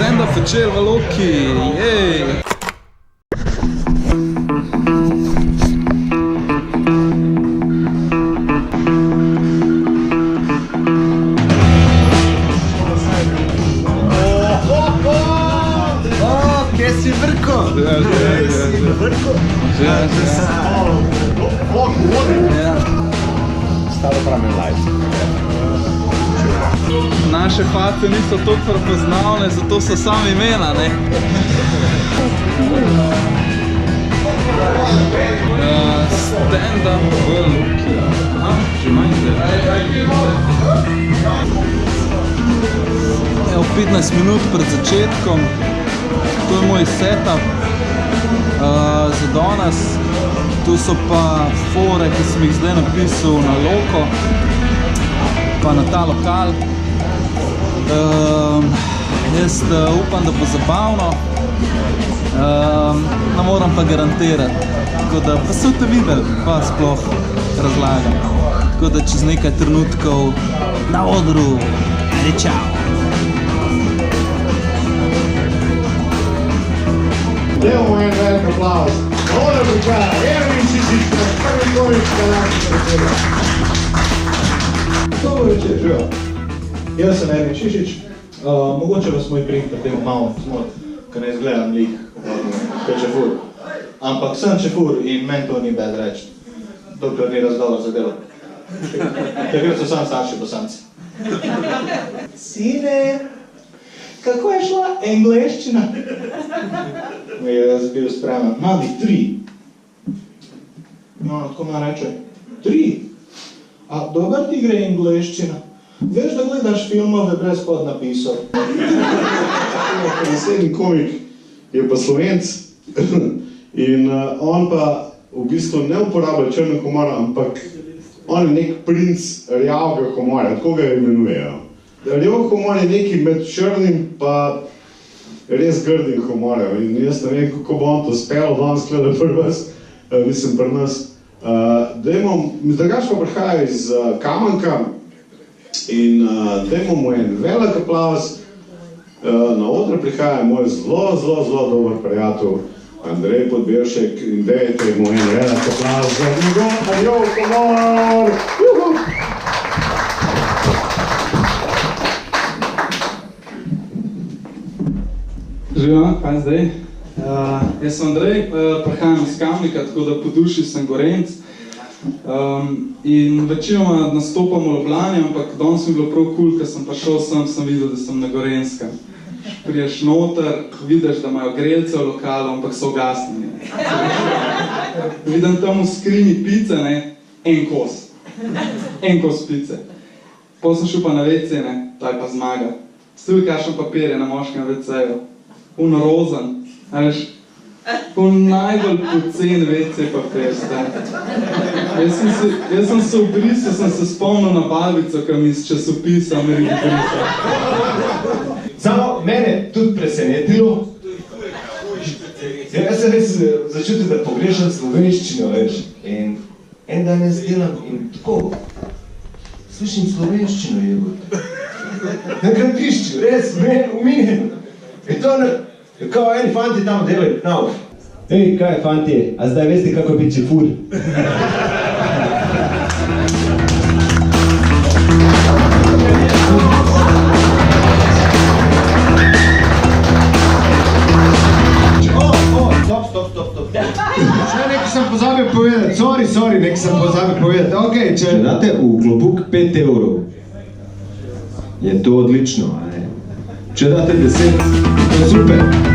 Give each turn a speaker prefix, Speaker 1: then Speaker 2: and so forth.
Speaker 1: stand-up večer v Loki, jej!
Speaker 2: Si vrko? Staro pravim live.
Speaker 1: Naše face niso toliko prepoznavne, zato so sami imena, ne? Stand-up v Loki. Že manjte. Evo 15 minut pred začetkom. To je moj setup za danes. Tu so pa fore, ki sem jih zdaj napisal na Loko, pa na ta lokal. Jaz upam, da bo zabavno, ne moram pa garantirati. Tako da pa se boste videli, pa sploh razlagam. Tako da čez nekaj trenutkov na odru. Ajde, čau!
Speaker 3: Dajmo en velik aplauz. Dobro priprav, Ervin Šišić, prvi komik današnjega večera. Dobro večer, živo. Jaz sem Ervin Šišić. Mogoče vas moj prim pri tem malo zmot, ker ne izgledam lik, kot čefur. Ampak sem čefur in meni to ni bed reči, dokler ni razgovor za delo. Takrat so sam starši bosanci. Sine, kako je šla angleščina? Mi je jaz bil spreman. Mali 3. No, tako me reče. 3? A dober ti gre angleščina? Veš, da gledaš filmove brez podnapisov.
Speaker 4: Naslednji komik je pa Slovenc in on pa v bistvu ne uporablja črnega humora, ampak on je nek princ rjavega humora, tako ga imenujejo. Rjav humor je nekaj med črnim pa res grdim humorjem in jaz ne vem, kako bo on to spel danes gleda pri vas, mislim pri nas. Drugač pa prihaja iz Kamenka in dajmo mu en velik aplauz. Na odre prihaja moj zelo dober prijatelj Andrej Podbevšek in dajte mu en velik aplauz za njegov humor.
Speaker 1: Živijo, kaj zdaj? Jaz sem Andrej, prihajam iz Kamnika, tako da po duši sem Gorenc. In večinoma nastopam v Ljubljani, ampak danes mi je bilo prav cool, ker sem prišel sem videl, da sem na Gorenskem. Priješ noter, vidiš, da imajo grelce v lokalu, ampak so ugasnjeni. Vidim tam v skrini pice, ne, en kos pice. Potem sem šel pa na WC, ne, to je pa zmaga. Stoji kakšen papir je na moškem WC-ju. Rozen, veš, najbolj pocen WC papir, staj. Jaz sem se obrisal, sem se spomnil na Balbico, ki mi iz časopisa Ameriki brisa.
Speaker 3: Samo mene tudi presenetilo. Jaz sem res začutil, da pogrešam slovenščino, veš. In en dan jaz delam in tako slišim slovenščino, jebote. Na gradbišču, res, uminjeno. In to kao eni fanti tamo delajo, nao. Ej, kaj fanti, a zdaj veste kako biti čefur? Stop. Še nekaj sem pozabil povedati, sorry, nekaj sem pozabil povedati. Okej, če date v klobuk 5 evrov, je to odlično, a ne? Če date 10, to je super.